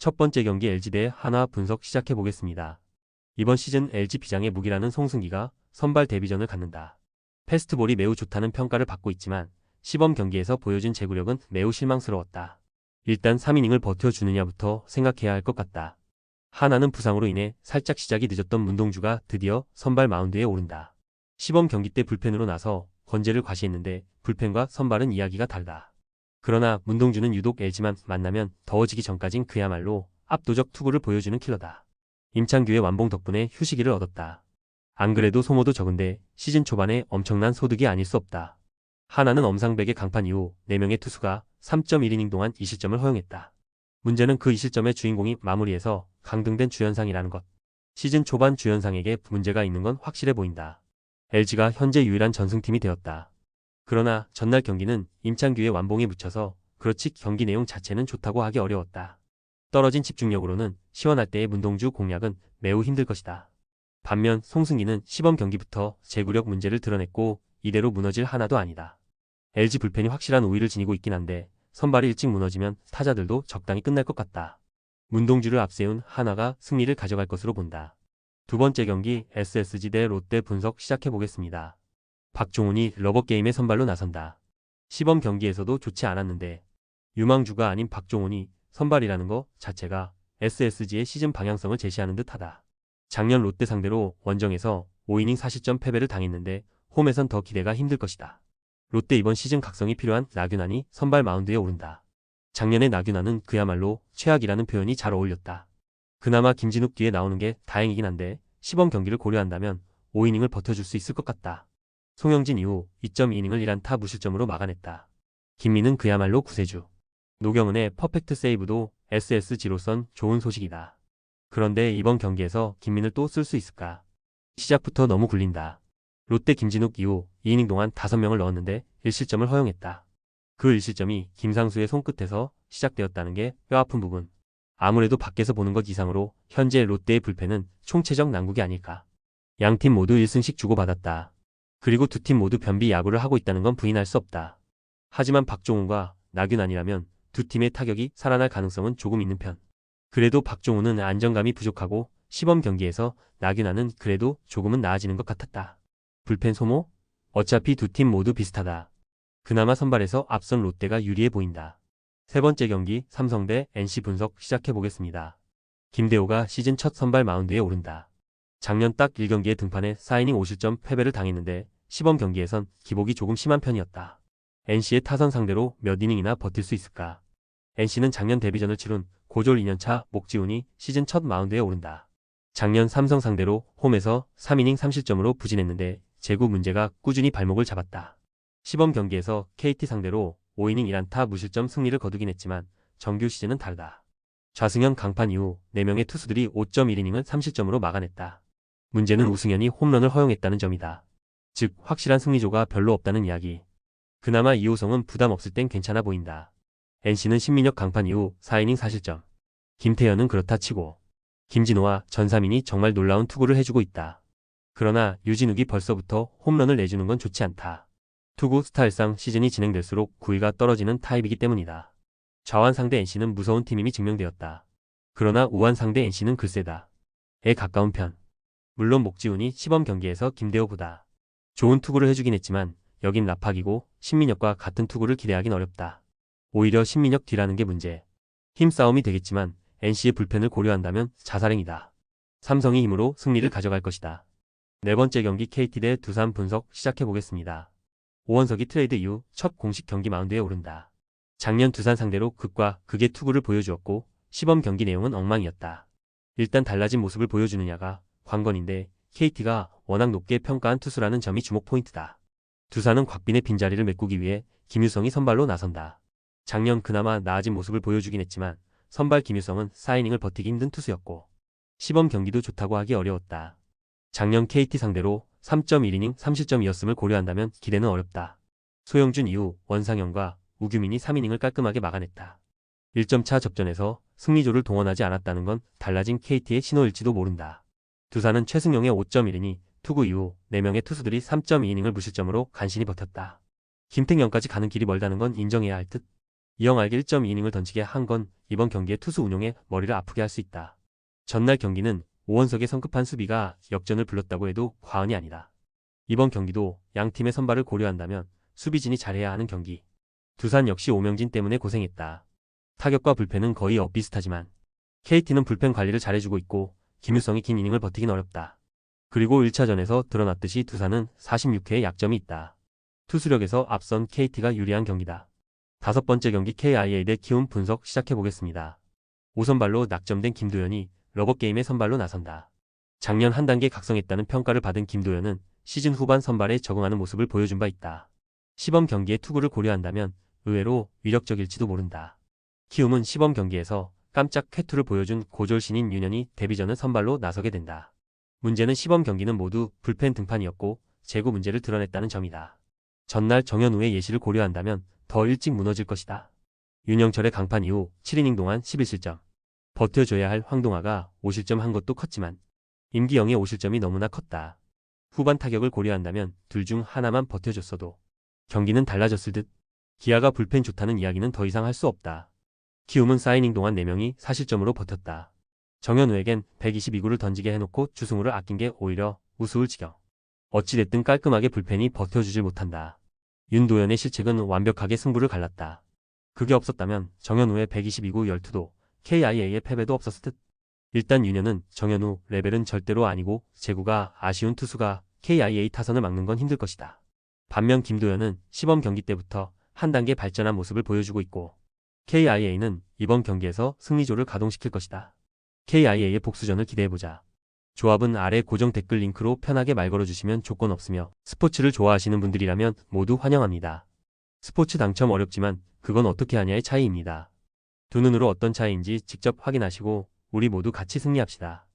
첫 번째 경기 LG 대 한화 분석 시작해 보겠습니다. 이번 시즌 LG 비장의 무기라는 송승기가 선발 데뷔전을 갖는다. 패스트볼이 매우 좋다는 평가를 받고 있지만 시범 경기에서 보여준 제구력은 매우 실망스러웠다. 일단 3이닝을 버텨주느냐부터 생각해야 할 것 같다. 한화는 부상으로 인해 살짝 시작이 늦었던 문동주가 드디어 선발 마운드에 오른다. 시범 경기 때 불펜으로 나서 건재를 과시했는데 불펜과 선발은 이야기가 다르다. 그러나 문동주는 유독 LG만 만나면 더워지기 전까진 그야말로 압도적 투구를 보여주는 킬러다. 임창규의 완봉 덕분에 휴식기를 얻었다. 안 그래도 소모도 적은데 시즌 초반에 엄청난 소득이 아닐 수 없다. 하나는 엄상백의 강판 이후 4명의 투수가 3.1이닝 동안 2실점을 허용했다. 문제는 그 2실점의 주인공이 마무리에서 강등된 주현상이라는 것. 시즌 초반 주현상에게 문제가 있는 건 확실해 보인다. LG가 현재 유일한 전승팀이 되었다. 그러나 전날 경기는 임창규의 완봉에 묻혀서 그렇지 경기 내용 자체는 좋다고 하기 어려웠다. 떨어진 집중력으로는 시원할 때의 문동주 공략은 매우 힘들 것이다. 반면 송승기는 시범 경기부터 제구력 문제를 드러냈고 이대로 무너질 하나도 아니다. LG 불펜이 확실한 우위를 지니고 있긴 한데 선발이 일찍 무너지면 타자들도 적당히 끝날 것 같다. 문동주를 앞세운 하나가 승리를 가져갈 것으로 본다. 두 번째 경기 SSG 대 롯데 분석 시작해 보겠습니다. 박종훈이 러버게임에 선발로 나선다. 시범 경기에서도 좋지 않았는데 유망주가 아닌 박종훈이 선발이라는 것 자체가 SSG의 시즌 방향성을 제시하는 듯하다. 작년 롯데 상대로 원정에서 5이닝 4실점 패배를 당했는데 홈에선 더 기대가 힘들 것이다. 롯데 이번 시즌 각성이 필요한 나균안이 선발 마운드에 오른다. 작년의 나균안은 그야말로 최악이라는 표현이 잘 어울렸다. 그나마 김진욱 뒤에 나오는 게 다행이긴 한데 시범 경기를 고려한다면 5이닝을 버텨줄 수 있을 것 같다. 송영진 이후 2.2이닝을 1안타 무실점으로 막아냈다. 김민은 그야말로 구세주. 노경은의 퍼펙트 세이브도 SSG로선 좋은 소식이다. 그런데 이번 경기에서 김민을 또 쓸 수 있을까? 시작부터 너무 굴린다. 롯데 김진욱 이후 2이닝 동안 5명을 넣었는데 1실점을 허용했다. 그 1실점이 김상수의 손끝에서 시작되었다는 게 뼈아픈 부분. 아무래도 밖에서 보는 것 이상으로 현재 롯데의 불펜은 총체적 난국이 아닐까. 양팀 모두 1승씩 주고받았다. 그리고 두 팀 모두 변비 야구를 하고 있다는 건 부인할 수 없다. 하지만 박종훈과 나균안이라면 두 팀의 타격이 살아날 가능성은 조금 있는 편. 그래도 박종훈은 안정감이 부족하고 시범 경기에서 나균안은 그래도 조금은 나아지는 것 같았다. 불펜 소모? 어차피 두 팀 모두 비슷하다. 그나마 선발에서 앞선 롯데가 유리해 보인다. 세 번째 경기 삼성 대 NC 분석 시작해 보겠습니다. 김대호가 시즌 첫 선발 마운드에 오른다. 작년 딱 1경기에 등판해 4이닝 5실점 패배를 당했는데 시범 경기에선 기복이 조금 심한 편이었다. NC의 타선 상대로 몇 이닝이나 버틸 수 있을까? NC는 작년 데뷔전을 치룬 고졸 2년차 목지훈이 시즌 첫 마운드에 오른다. 작년 삼성 상대로 홈에서 3이닝 3실점으로 부진했는데 제구 문제가 꾸준히 발목을 잡았다. 시범 경기에서 KT 상대로 5이닝 1안타 무실점 승리를 거두긴 했지만 정규 시즌은 다르다. 좌승현 강판 이후 4명의 투수들이 5.1이닝을 3실점으로 막아냈다. 문제는 우승현이 홈런을 허용했다는 점이다. 즉 확실한 승리조가 별로 없다는 이야기. 그나마 이호성은 부담 없을 땐 괜찮아 보인다. NC는 신민혁 강판 이후 4이닝 4실점. 김태현은 그렇다 치고 김진호와 전삼인이 정말 놀라운 투구를 해주고 있다. 그러나 유진욱이 벌써부터 홈런을 내주는 건 좋지 않다. 투구 스타일상 시즌이 진행될수록 구위가 떨어지는 타입이기 때문이다. 좌완 상대 NC는 무서운 팀임이 증명되었다. 그러나 우완 상대 NC는 글쎄다. 에 가까운 편. 물론 목지훈이 시범 경기에서 김대호보다 좋은 투구를 해주긴 했지만 여긴 라팍이고 신민혁과 같은 투구를 기대하긴 어렵다. 오히려 신민혁 뒤라는 게 문제. 힘싸움이 되겠지만 NC의 불펜을 고려한다면 자살행이다. 삼성이 힘으로 승리를 가져갈 것이다. 네 번째 경기 KT 대 두산 분석 시작해보겠습니다. 오원석이 트레이드 이후 첫 공식 경기 마운드에 오른다. 작년 두산 상대로 극과 극의 투구를 보여주었고 시범 경기 내용은 엉망이었다. 일단 달라진 모습을 보여주느냐가 관건인데 KT가 워낙 높게 평가한 투수라는 점이 주목 포인트다. 두산은 곽빈의 빈자리를 메꾸기 위해 김유성이 선발로 나선다. 작년 그나마 나아진 모습을 보여주긴 했지만 선발 김유성은 4이닝을 버티기 힘든 투수였고 시범 경기도 좋다고 하기 어려웠다. 작년 KT 상대로 3.1이닝 3실점이었음을 고려한다면 기대는 어렵다. 소영준 이후 원상현과 우규민이 3이닝을 깔끔하게 막아냈다. 1점차 접전에서 승리조를 동원하지 않았다는 건 달라진 KT의 신호일지도 모른다. 두산은 최승용의 5.1이닝 투구 이후 4명의 투수들이 3.2이닝을 무실점으로 간신히 버텼다. 김택영까지 가는 길이 멀다는 건 인정해야 할 듯. 이영알에게 1.2이닝을 던지게 한 건 이번 경기의 투수 운용에 머리를 아프게 할 수 있다. 전날 경기는 오원석의 성급한 수비가 역전을 불렀다고 해도 과언이 아니다. 이번 경기도 양 팀의 선발을 고려한다면 수비진이 잘해야 하는 경기. 두산 역시 오명진 때문에 고생했다. 타격과 불펜은 거의 엇비슷하지만 KT는 불펜 관리를 잘해주고 있고 김유성이 긴 이닝을 버티긴 어렵다. 그리고 1차전에서 드러났듯이 두산은 46회의 약점이 있다. 투수력에서 앞선 KT가 유리한 경기다. 다섯 번째 경기 KIA 대 키움 분석 시작해보겠습니다. 5선발로 낙점된 김도현이 러버게임의 선발로 나선다. 작년 한 단계 각성했다는 평가를 받은 김도현은 시즌 후반 선발에 적응하는 모습을 보여준 바 있다. 시범 경기의 투구를 고려한다면 의외로 위력적일지도 모른다. 키움은 시범 경기에서 깜짝 쾌투를 보여준 고졸 신인 윤현이 데뷔전을 선발로 나서게 된다. 문제는 시범 경기는 모두 불펜 등판이었고 제구 문제를 드러냈다는 점이다. 전날 정현우의 예시를 고려한다면 더 일찍 무너질 것이다. 윤영철의 강판 이후 7이닝 동안 11실점. 버텨줘야 할 황동아가 5실점 한 것도 컸지만 임기영의 5실점이 너무나 컸다. 후반 타격을 고려한다면 둘 중 하나만 버텨줬어도 경기는 달라졌을 듯. 기아가 불펜 좋다는 이야기는 더 이상 할 수 없다. 키움은 4이닝 동안 4명이 4실점으로 버텼다. 정현우에겐 122구를 던지게 해놓고 주승우를 아낀 게 오히려 우스울 지경. 어찌됐든 깔끔하게 불펜이 버텨주질 못한다. 윤도현의 실책은 완벽하게 승부를 갈랐다. 그게 없었다면 정현우의 122구 12도 KIA의 패배도 없었을 듯. 일단 윤현은 정현우 레벨은 절대로 아니고 제구가 아쉬운 투수가 KIA 타선을 막는 건 힘들 것이다. 반면 김도현은 시범 경기 때부터 한 단계 발전한 모습을 보여주고 있고 KIA는 이번 경기에서 승리조를 가동시킬 것이다. KIA의 복수전을 기대해보자. 조합은 아래 고정 댓글 링크로 편하게 말 걸어주시면 조건 없으며 스포츠를 좋아하시는 분들이라면 모두 환영합니다. 스포츠 당첨 어렵지만 그건 어떻게 하냐의 차이입니다. 두 눈으로 어떤 차이인지 직접 확인하시고 우리 모두 같이 승리합시다.